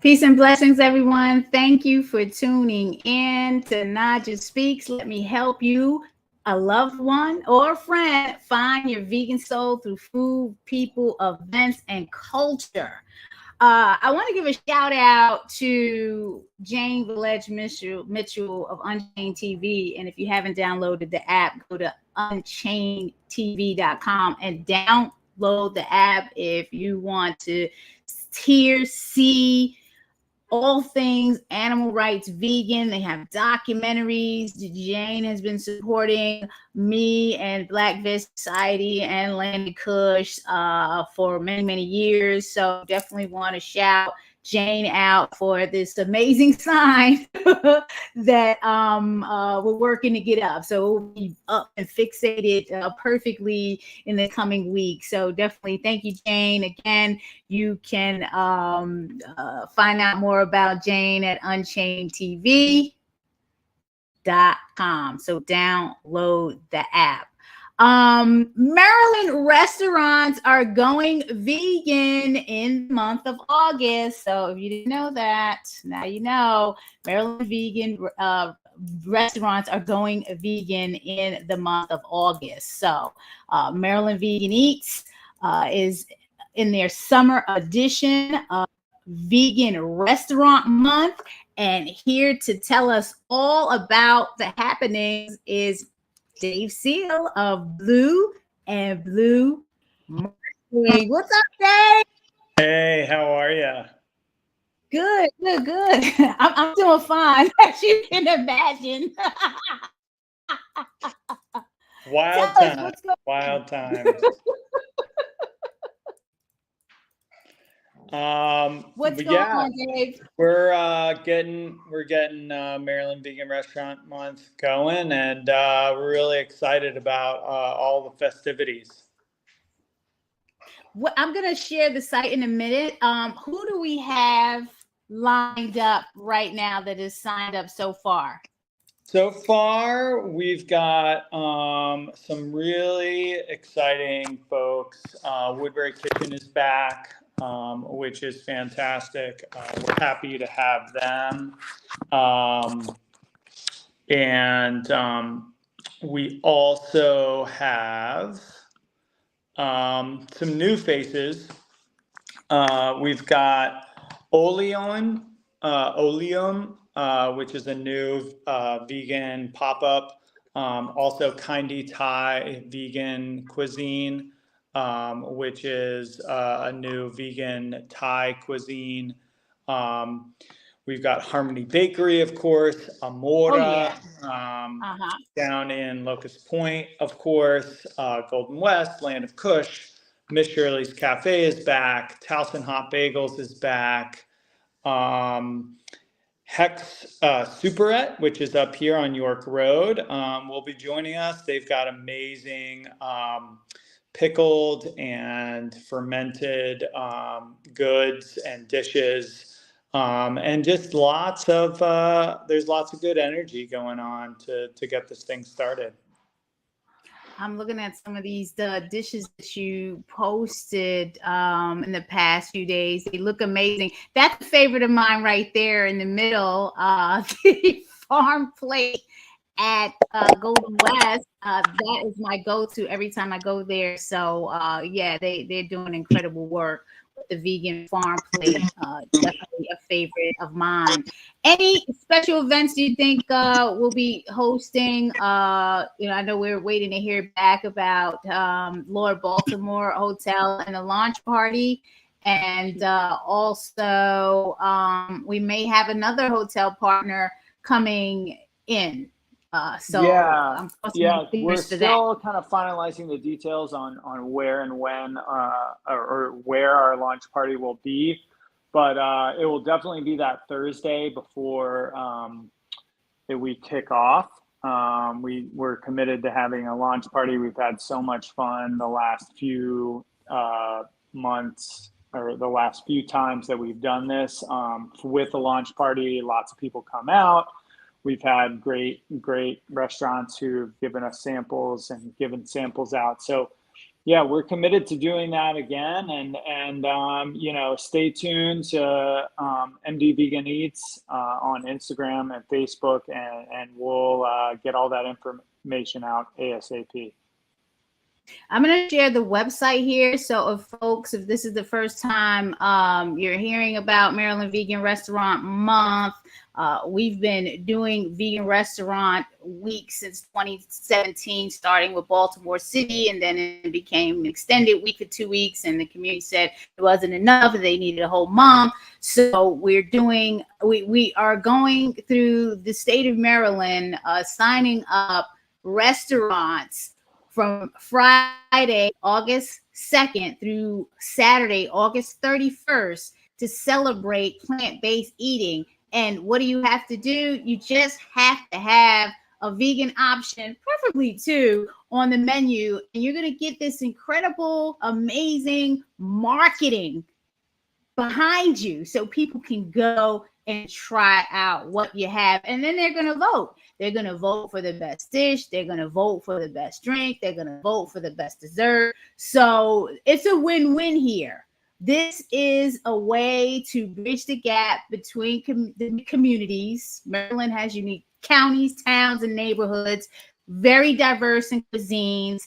Peace and blessings, everyone. Thank you for tuning in to Naijha Speaks. Let me help you, a loved one or a friend, find your vegan soul through food, people, events, and culture. I want to give a shout out to Jane Mitchell of Unchained TV. And if you haven't downloaded the app, go to unchainedtv.com and download the app if you want to hear, see all things animal rights vegan. They have documentaries. Jane has been supporting me and Black Vet Society and Landy Kush for many years. So definitely want to shout Jane out for this amazing sign that we're working to get up. So we'll be up and fixated perfectly in the coming week. So definitely thank you, Jane. Again, you can find out more about Jane at unchainedtv.com. So download the app. Maryland restaurants are going vegan in the month of August. So if you didn't know that, now you know. Maryland vegan restaurants are going vegan in the month of August. So Maryland Vegan Eats is in their summer edition of Vegan Restaurant Month. And here to tell us all about the happenings is Dave Seel of Blue and Blue Marketing. What's up, Dave? Hey, how are you? Good. I'm doing fine, as you can imagine. Wild times. What's going on, Dave? We're getting Maryland Vegan Restaurant Month going, and we're really excited about all the festivities. Well, I'm gonna share the site in a minute. Who do we have lined up right now that is signed up so far? So far, we've got some really exciting folks. Woodbury Kitchen is back, which is fantastic. We're happy to have them. And we also have some new faces. We've got Oleum, which is a new vegan pop-up. Also Kindy Thai vegan cuisine, which is a new vegan Thai cuisine. We've got Harmony Bakery, of course, Amora, down in Locust Point, of course, Golden West, Land of Kush, Miss Shirley's Cafe is back, Towson Hot Bagels is back, Hex Superette, which is up here on York Road, will be joining us. They've got amazing pickled and fermented goods and dishes. And just there's lots of good energy going on to get this thing started. I'm looking at some of these dishes that you posted in the past few days. They look amazing. That's a favorite of mine right there in the middle, the farm plate at Golden West. That is my go-to every time I go there. So yeah, they're doing incredible work with the vegan farm plate. Definitely a favorite of mine. Any special events do you think we'll be hosting? I know we're waiting to hear back about Lord Baltimore Hotel and the launch party. And also we may have another hotel partner coming in. We're still kind of finalizing the details on where and when or where our launch party will be, but it will definitely be that Thursday before we kick off. We're committed to having a launch party. We've had so much fun the last few months, or the last few times that we've done this with the launch party. Lots of people come out. We've had great restaurants who've given us samples and given samples out. So Yeah, we're committed to doing that again, and stay tuned to MD Vegan Eats on Instagram and Facebook, and we'll get all that information out ASAP. I'm going to share the website here. So if this is the first time you're hearing about Maryland Vegan Restaurant Month, we've been doing vegan restaurant week since 2017, starting with Baltimore City, and then it became an extended week for 2 weeks, and the community said it wasn't enough, they needed a whole month. So we are going through the state of Maryland, signing up restaurants from Friday, August 2nd through Saturday, August 31st to celebrate plant-based eating. And what do you have to do? You just have to have a vegan option, preferably 2, on the menu. And you're going to get this incredible, amazing marketing behind you so people can go and try out what you have. And then they're going to vote. They're going to vote for the best dish. They're going to vote for the best drink. They're going to vote for the best dessert. So it's a win-win here. This is a way to bridge the gap between the communities. Maryland has unique counties, towns, and neighborhoods, very diverse in cuisines.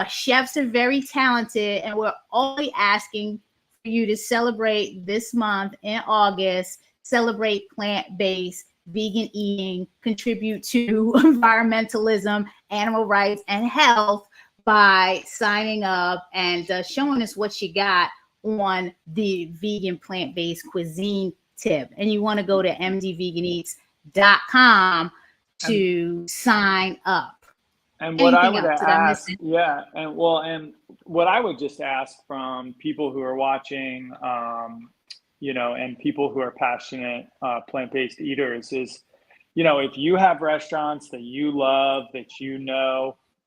Chefs are very talented, and we're only asking for you to celebrate this month in August, celebrate plant-based vegan eating, contribute to environmentalism, animal rights, and health by signing up and showing us what you got on the vegan plant-based cuisine tip. And you want to go to mdveganeats.com to sign up. And what I would ask, and what I would just ask from people who are watching, and people who are passionate plant-based eaters is, if you have restaurants that you love, that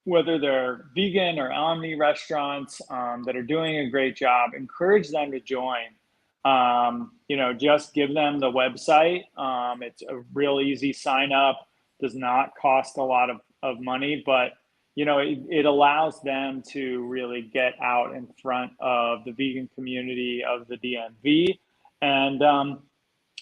whether they're vegan or omni restaurants that are doing a great job, encourage them to join. Just give them the website. It's a real easy sign up, does not cost a lot of money, but it allows them to really get out in front of the vegan community of the DMV. And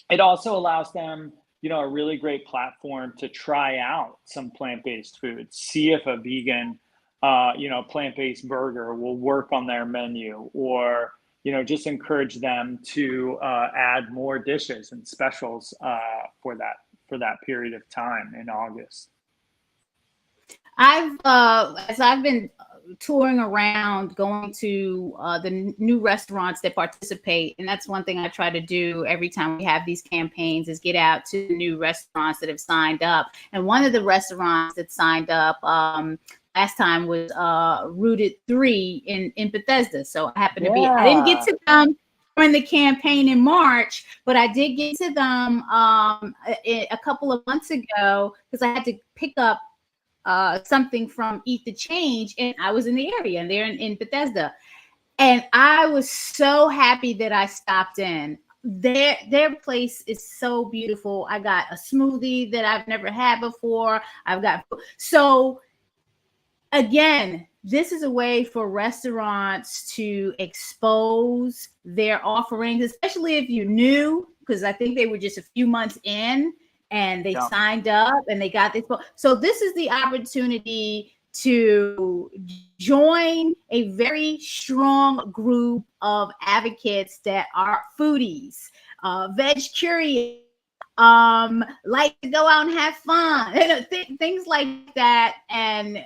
it also allows them, a really great platform to try out some plant-based foods, see if a vegan, plant-based burger will work on their menu, or, just encourage them to add more dishes and specials for that period of time in August. As I've been touring around, going to the new restaurants that participate, and that's one thing I try to do every time we have these campaigns, is get out to new restaurants that have signed up. And one of the restaurants that signed up last time was Rooted 3 in Bethesda. So I happened to be, I didn't get to them during the campaign in March, but I did get to them a couple of months ago because I had to pick up something from Eat the Change, and I was in the area, and they're in Bethesda, and I was so happy that I stopped in. Their place is so beautiful. I got a smoothie that I've never had before. So again, this is a way for restaurants to expose their offerings, especially if you're new, because I think they were just a few months in and they signed up and they got this. So this is the opportunity to join a very strong group of advocates that are foodies, veg curious, like to go out and have fun, things like that, and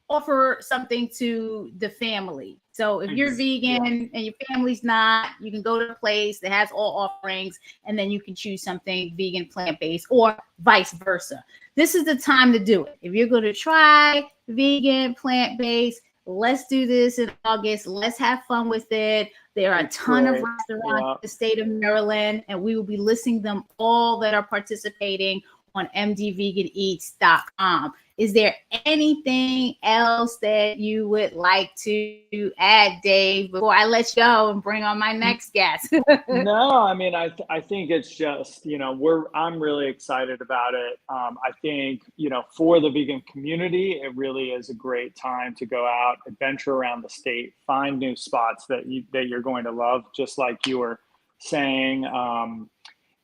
offer something to the family. So if you're vegan and your family's not, you can go to a place that has all offerings, and then you can choose something vegan, plant-based, or vice versa. This is the time to do it. If you're going to try vegan, plant-based, let's do this in August. Let's have fun with it. There are a ton of restaurants in the state of Maryland, and we will be listing them all that are participating on mdveganeats.com. Is there anything else that you would like to add, Dave, before I let you go and bring on my next guest? No, I mean, I think it's just, I'm really excited about it. I think, for the vegan community, it really is a great time to go out, adventure around the state, find new spots that you're going to love, just like you were saying.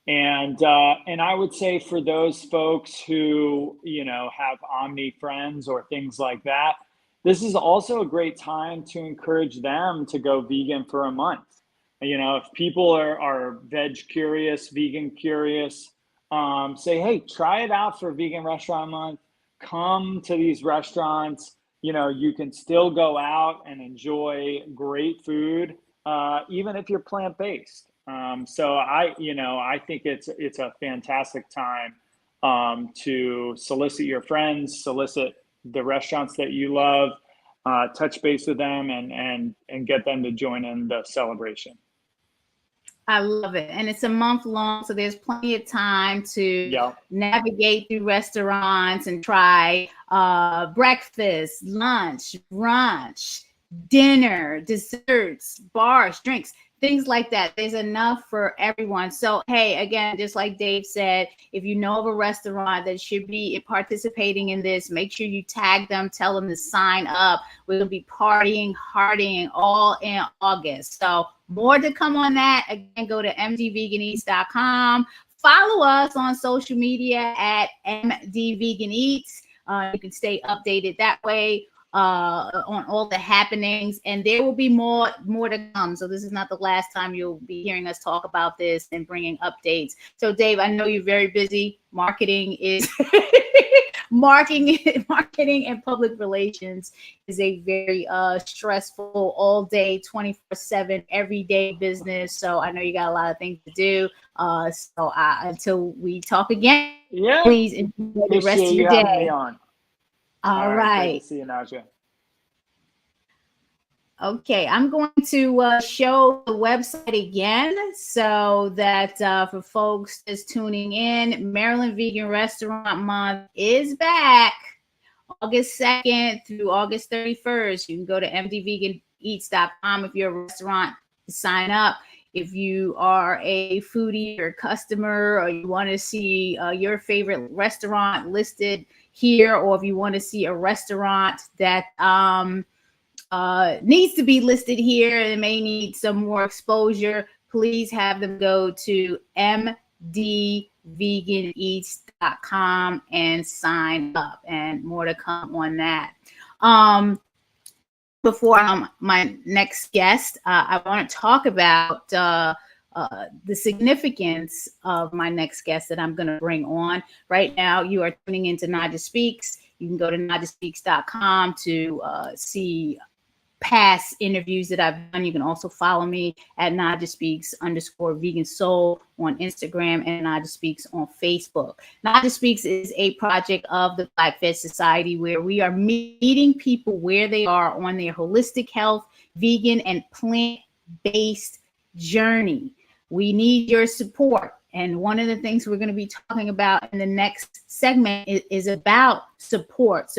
And I would say for those folks who, have Omni friends or things like that, this is also a great time to encourage them to go vegan for a month. If people are veg curious, vegan curious, say, hey, try it out for Vegan Restaurant Month. Come to these restaurants. You can still go out and enjoy great food, even if you're plant-based. So I think it's a fantastic time to solicit your friends, solicit the restaurants that you love, touch base with them, and get them to join in the celebration. I love it. And it's a month long, so there's plenty of time to navigate through restaurants and try breakfast, lunch, brunch, dinner, desserts, bars, drinks, things like that. There's enough for everyone. So, hey, again, just like Dave said, if you know of a restaurant that should be participating in this, make sure you tag them, tell them to sign up. We're going to be partying, heartying all in August. So more to come on that. Again, go to mdveganeats.com. Follow us on social media at mdveganeats. You can stay updated that way on all the happenings, and there will be more to come. So this is not the last time you'll be hearing us talk about this and bringing updates. So Dave, I know you're very busy. Marketing is marketing and public relations is a very stressful, all day, 24/7, everyday business. So I know you got a lot of things to do. So until we talk again, please enjoy the rest of your day. All right. Great to see you, Naijha. Okay, I'm going to show the website again so that for folks just tuning in, Maryland Vegan Restaurant Month is back August 2nd through August 31st. You can go to mdveganeats.com if you're a restaurant to sign up. If you are a foodie or customer, or you want to see your favorite restaurant listed here, or if you want to see a restaurant that needs to be listed here and may need some more exposure, please have them go to mdveganeats.com and sign up, and more to come on that. Before my next guest, I want to talk about the significance of my next guest that I'm going to bring on. Right now, you are tuning into Naijha Speaks. You can go to naijhaspeaks.com to see past interviews that I've done. You can also follow me at Naijha Speaks _Vegan Soul on Instagram and Naijha Speaks on Facebook. Naijha Speaks is a project of the Black Veg Society where we are meeting people where they are on their holistic health, vegan, and plant-based journey. We need your support. And one of the things we're going to be talking about in the next segment is about support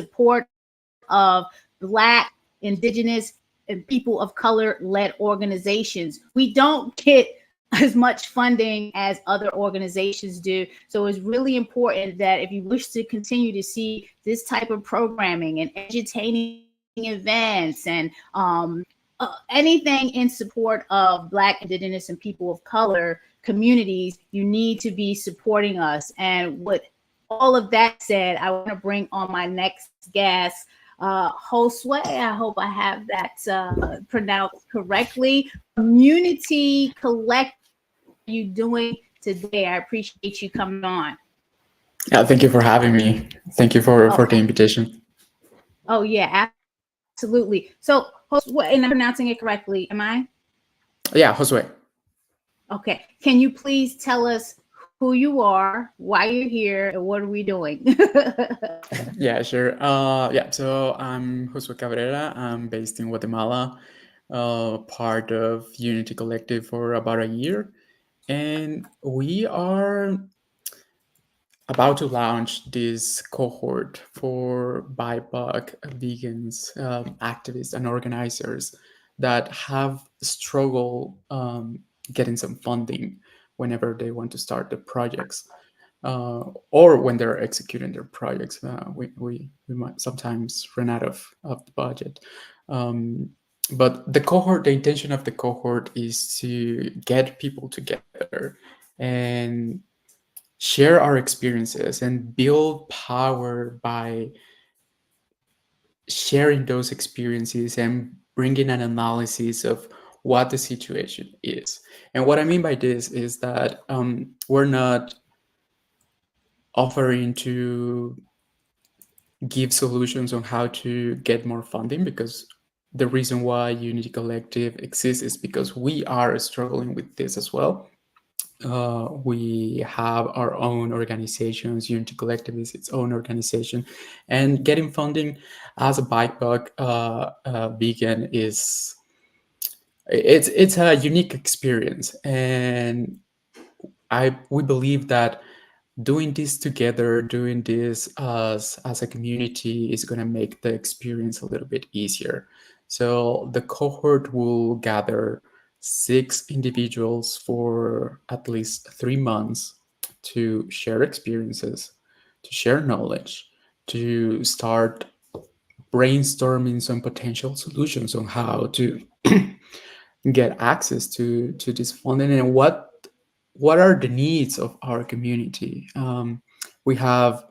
of Black, Indigenous, and people of color-led organizations. We don't get as much funding as other organizations do. So it's really important that if you wish to continue to see this type of programming and entertaining events and anything in support of Black, Indigenous, and people of color communities, you need to be supporting us. And with all of that said, I want to bring on my next guest, Josue. I hope I have that pronounced correctly. Community Collect, what are you doing today? I appreciate you coming on. Yeah, thank you for having me. Thank you for the invitation. Oh yeah, absolutely. So, Josue, and I'm pronouncing it correctly, am I? Yeah, Josue. Okay. Can you please tell us who you are, why you're here, and what are we doing? Yeah, sure. So I'm Josue Cabrera. I'm based in Guatemala, part of Unity Collective for about a year. And we are about to launch this cohort for BIPOC vegans, activists, and organizers that have struggled getting some funding whenever they want to start the projects, or when they're executing their projects. We might sometimes run out of the budget. But the intention of the cohort is to get people together and share our experiences and build power by sharing those experiences and bringing an analysis of what the situation is. And what I mean by this is that we're not offering to give solutions on how to get more funding, because the reason why Unity Collective exists is because we are struggling with this as well. We have our own organizations. Unity Collective is its own organization, and getting funding as a BIPOC vegan it's a unique experience, and we believe that doing this together, doing this as a community, is going to make the experience a little bit easier. So the cohort will gather 6 individuals for at least 3 months to share experiences, to share knowledge, to start brainstorming some potential solutions on how to get access to this funding, and what are the needs of our community. We have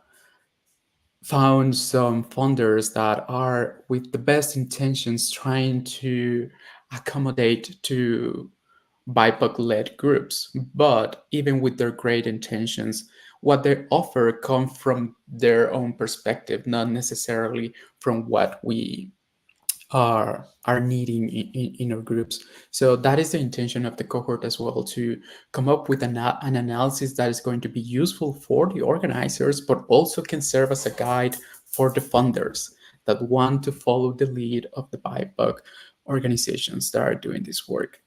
found some funders that are, with the best intentions, trying to accommodate to BIPOC-led groups, but even with their great intentions, what they offer come from their own perspective, not necessarily from what we are needing in our groups. So that is the intention of the cohort as well, to come up with an analysis that is going to be useful for the organizers, but also can serve as a guide for the funders that want to follow the lead of the BIPOC organizations that are doing this work.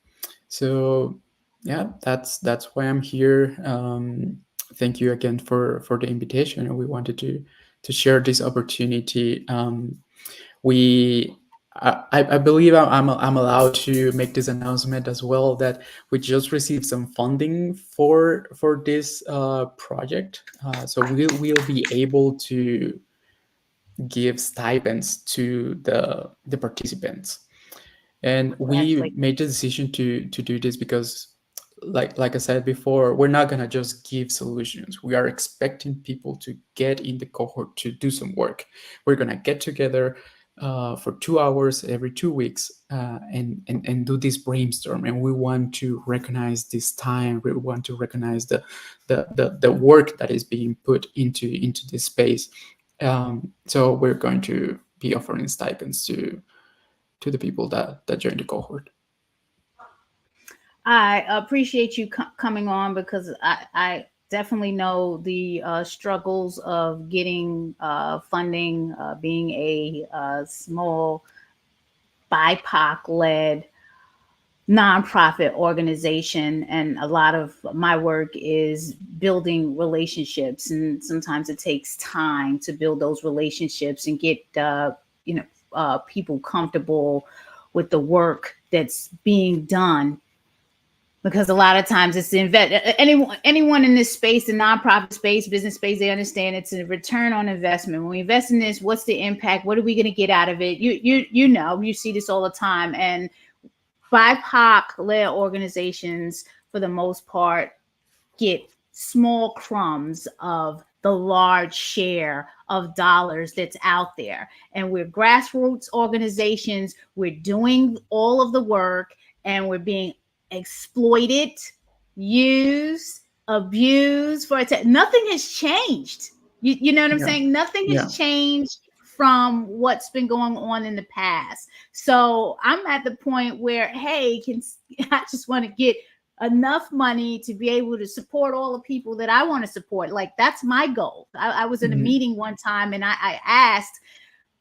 So yeah, that's why I'm here. Thank you again for the invitation, and we wanted to share this opportunity. I believe I'm allowed to make this announcement as well, that we just received some funding for this project. So we'll be able to give stipends to the participants. And we made the decision to do this because, like I said before, we're not going to just give solutions. We are expecting people to get in the cohort to do some work. We're going to get together for 2 hours every 2 weeks and do this brainstorm. And we want to recognize this time. We want to recognize the work that is being put into this space. So we're going to be offering stipends to the people that join the cohort. I appreciate you coming on, because I definitely know the struggles of getting funding, being a small BIPOC-led nonprofit organization. And a lot of my work is building relationships, and sometimes it takes time to build those relationships and get people comfortable with the work that's being done. Because a lot of times it's anyone in this space, the nonprofit space, business space, they understand it's a return on investment. When we invest in this, what's the impact? What are we going to get out of it? You see this all the time. And BIPOC-led organizations, for the most part, get small crumbs of the large share of dollars that's out there. And we're grassroots organizations. We're doing all of the work, and we're being exploited, used, abused for it. Nothing has changed. You know what I'm saying? Nothing has changed from what's been going on in the past. So I'm at the point where, hey, I just want to get enough money to be able to support all the people that I want to support. Like, that's my goal. I was in a meeting one time, and I asked,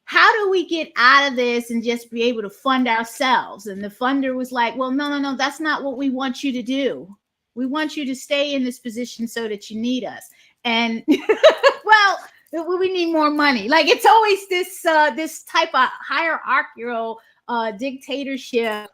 how do we get out of this and just be able to fund ourselves? And the funder was like, well, no, that's not what we want you to do. We want you to stay in this position so that you need us. And well, we need more money. Like, it's always this type of hierarchical dictatorship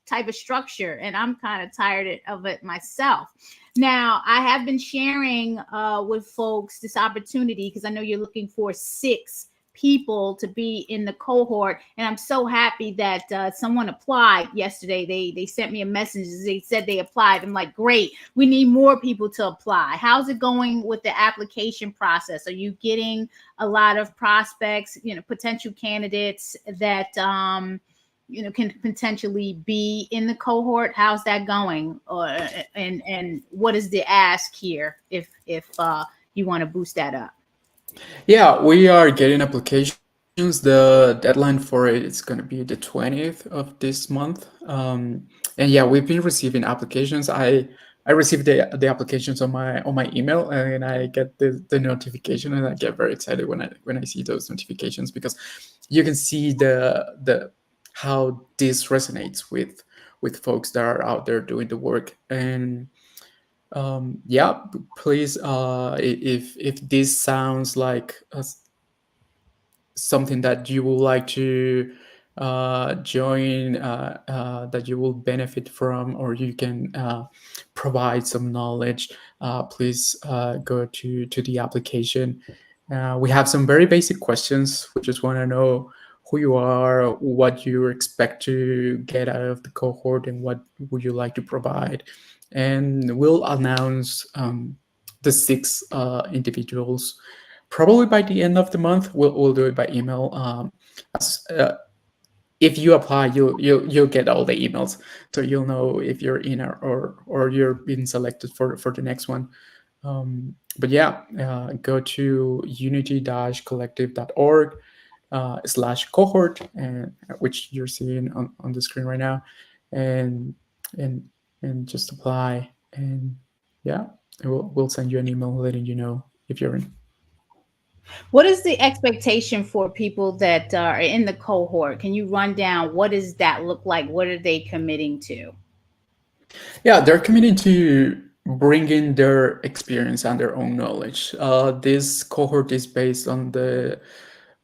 type of structure, and I'm kind of tired of it myself. Now, I have been sharing with folks this opportunity because I know you're looking for 6 people to be in the cohort, and I'm so happy that someone applied yesterday. They sent me a message. They said they applied. I'm like, great, we need more people to apply. How's it going with the application process? Are you getting a lot of prospects, potential candidates that can potentially be in the cohort? How's that going? And what is the ask here if you want to boost that up? Yeah, we are getting applications. The deadline for it is going to be the 20th of this month. And yeah, we've been receiving applications. I received the applications on my email, and I get the notification, and I get very excited when I see those notifications, because you can see the how this resonates with folks that are out there doing the work. And yeah, please, if this sounds like something that you would like to join, that you will benefit from, or you can provide some knowledge, please go to the application. We have some very basic questions. We just want to know who you are, what you expect to get out of the cohort, and what would you like to provide. And we'll announce the 6 individuals probably by the end of the month. We'll do it by email. If you apply, you'll get all the emails, so you'll know if you're in or you're being selected for the next one. But yeah, go to unity-collective.org /cohort, and which you're seeing on the screen right now, and just apply. And yeah, we'll send you an email letting you know if you're in. What is the expectation for people that are in the cohort? Can you run down what does that look like? What are they committing to? Yeah, they're committing to bringing their experience and their own knowledge. This cohort is based on the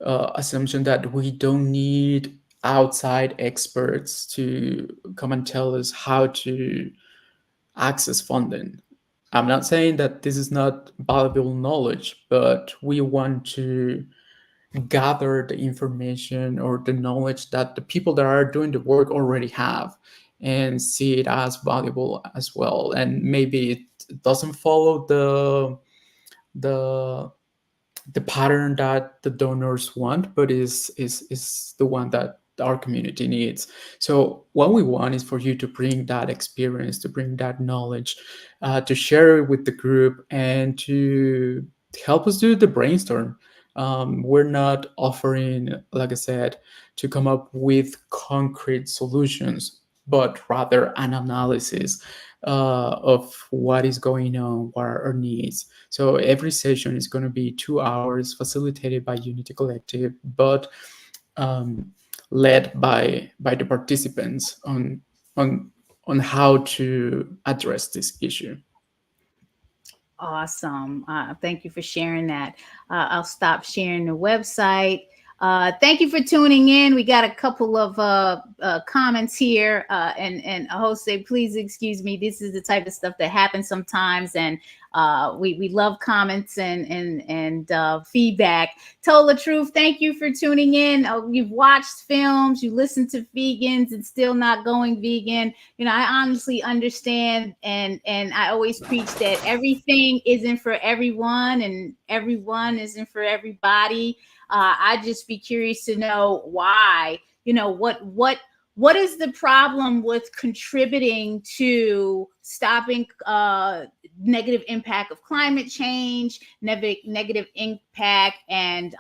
assumption that we don't need outside experts to come and tell us how to access funding. I'm not saying that this is not valuable knowledge, but we want to gather the information or the knowledge that the people that are doing the work already have, and see it as valuable as well. And maybe it doesn't follow the pattern that the donors want, but is the one that our community needs. So what we want is for you to bring that experience, to bring that knowledge, to share it with the group, and to help us do the brainstorm. We're not offering, like I said, to come up with concrete solutions, but rather an analysis of what is going on, what are our needs. So every session is going to be 2 hours, facilitated by Unity Collective, but led by the participants on how to address this issue. Awesome. Thank you for sharing that. I'll stop sharing the website. Thank you for tuning in. We got a couple of comments here, and Jose, please excuse me. This is the type of stuff that happens sometimes, and we love comments and feedback. Told the truth. Thank you for tuning in. You've watched films, you listen to vegans, and still not going vegan. I honestly understand, and I always preach that everything isn't for everyone, and everyone isn't for everybody. I'd just be curious to know why. What is the problem with contributing to stopping negative impact of climate change, negative impact, and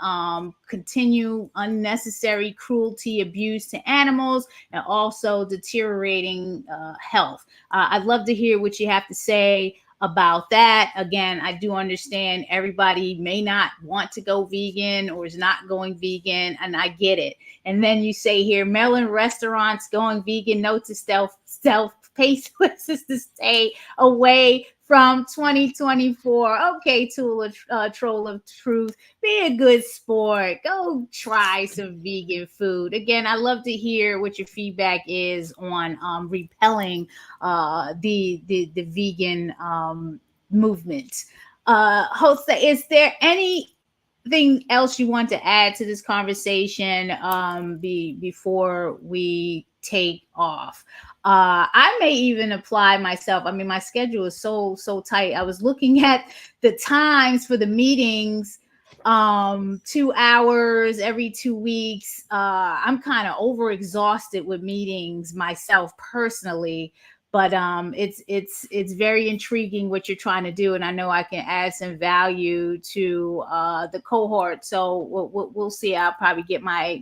continue unnecessary cruelty, abuse to animals, and also deteriorating health? I'd love to hear what you have to say about that. Again, I do understand everybody may not want to go vegan or is not going vegan, and I get it. And then you say here, Maryland restaurants going vegan, note to self-paced places to stay away from 2024. Okay, Troll of Truth, be a good sport. Go try some vegan food. Again, I love to hear what your feedback is on repelling the vegan movement. Jose, is there anything else you want to add to this conversation before we take off? I may even apply myself. I mean, my schedule is so tight. I was looking at the times for the meetings, 2 hours every 2 weeks. I'm kind of overexhausted with meetings myself personally, but it's very intriguing what you're trying to do, and I know I can add some value to the cohort. So we'll see. I'll probably get my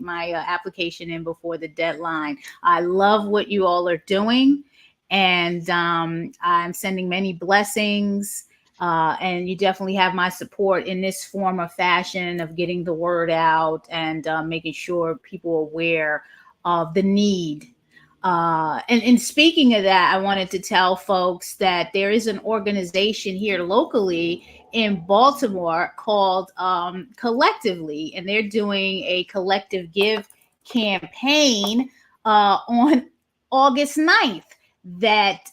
application in before the deadline. I love what you all are doing, and I'm sending many blessings. And you definitely have my support in this form or fashion of getting the word out and making sure people are aware of the need. And speaking of that, I wanted to tell folks that there is an organization here locally in Baltimore called Collectively, and they're doing a collective give campaign on August 9th that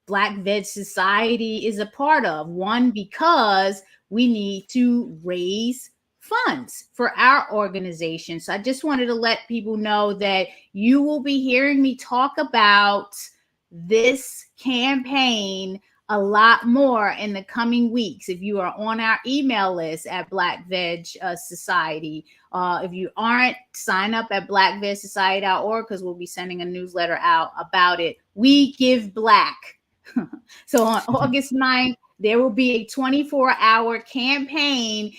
Black Veg Society is a part of. One, because we need to raise funds for our organization. So I just wanted to let people know that you will be hearing me talk about this campaign a lot more in the coming weeks. If you are on our email list at Black Veg Society, if you aren't, sign up at blackvegsociety.org, because we'll be sending a newsletter out about it. We Give Black. So on August 9th, there will be a 24-hour campaign.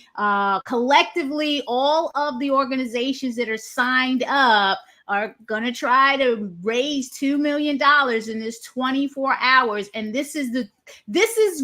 Collectively, all of the organizations that are signed up are going to try to raise $2 million in this 24 hours. And this is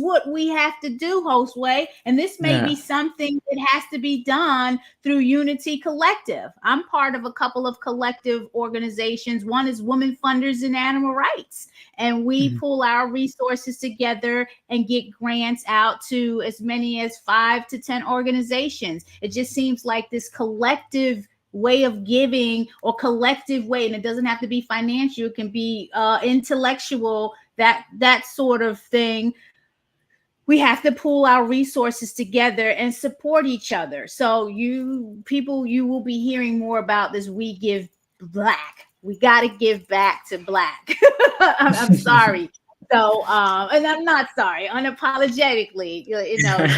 what we have to do, Josue. And this may be something that has to be done through Unity Collective. I'm part of a couple of collective organizations. One is Women Funders in Animal Rights. And we pull our resources together and get grants out to as many as 5 to 10 organizations. It just seems like this collective way of giving, or collective way, and it doesn't have to be financial, it can be intellectual, that sort of thing. We have to pool our resources together and support each other. So you will be hearing more about this. We Give Black. We got to give back to Black. I'm sorry. So, and I'm not sorry, unapologetically,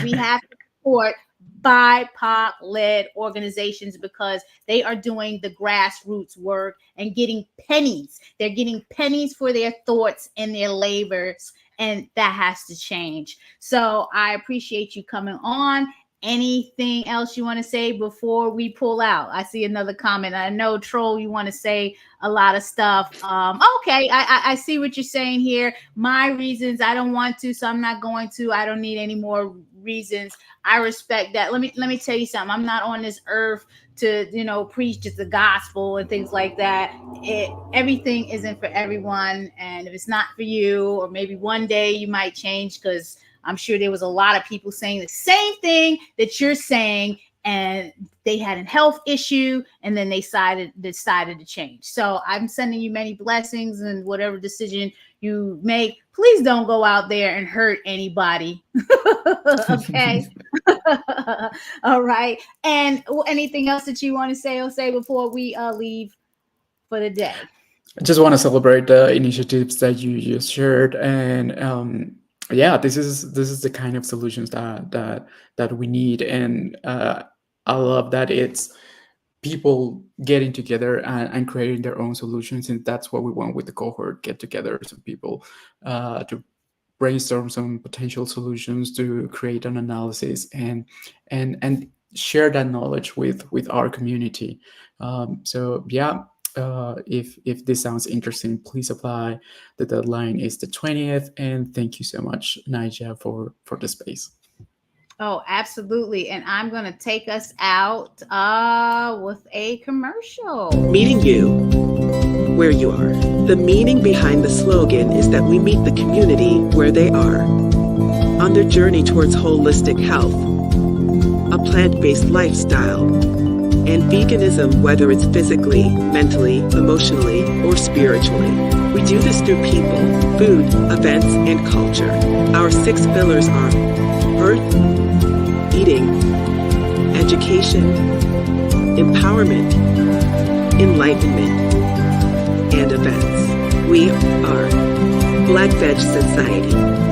we have to support BIPOC-led organizations because they are doing the grassroots work and getting pennies. They're getting pennies for their thoughts and their labors, and that has to change. So I appreciate you coming on. Anything else you want to say before we pull out? I see another comment. I know, Troll, you want to say a lot of stuff. Okay, I see what you're saying here. My reasons, I don't want to, so I'm not going to. I don't need any more reasons. I respect that. Let me tell you something. I'm not on this earth to preach just the gospel and things like that. Everything isn't for everyone, and if it's not for you, or maybe one day you might change, because I'm sure there was a lot of people saying the same thing that you're saying, and they had a health issue, and then they decided to change. So I'm sending you many blessings, and whatever decision you make, please don't go out there and hurt anybody. Okay. All right. And anything else that you want to say before we leave for the day? I just want to celebrate the initiatives that you just shared, and this is the kind of solutions that we need, and I love that it's people getting together and creating their own solutions, and that's what we want with the cohort. Get together some people to brainstorm some potential solutions, to create an analysis, and share that knowledge with our community. If this sounds interesting, please apply. The deadline is the 20th, and thank you so much, Naijha, for the space. Oh, absolutely. And I'm going to take us out with a commercial. Meeting you. where you are. The meaning behind the slogan is that we meet the community where they are, on their journey towards holistic health, a plant-based lifestyle, and veganism, whether it's physically, mentally, emotionally, or spiritually. We do this through people, food, events, and culture. Our 6 pillars are earth, eating, education, empowerment, enlightenment, and events. We are Black Veg Society.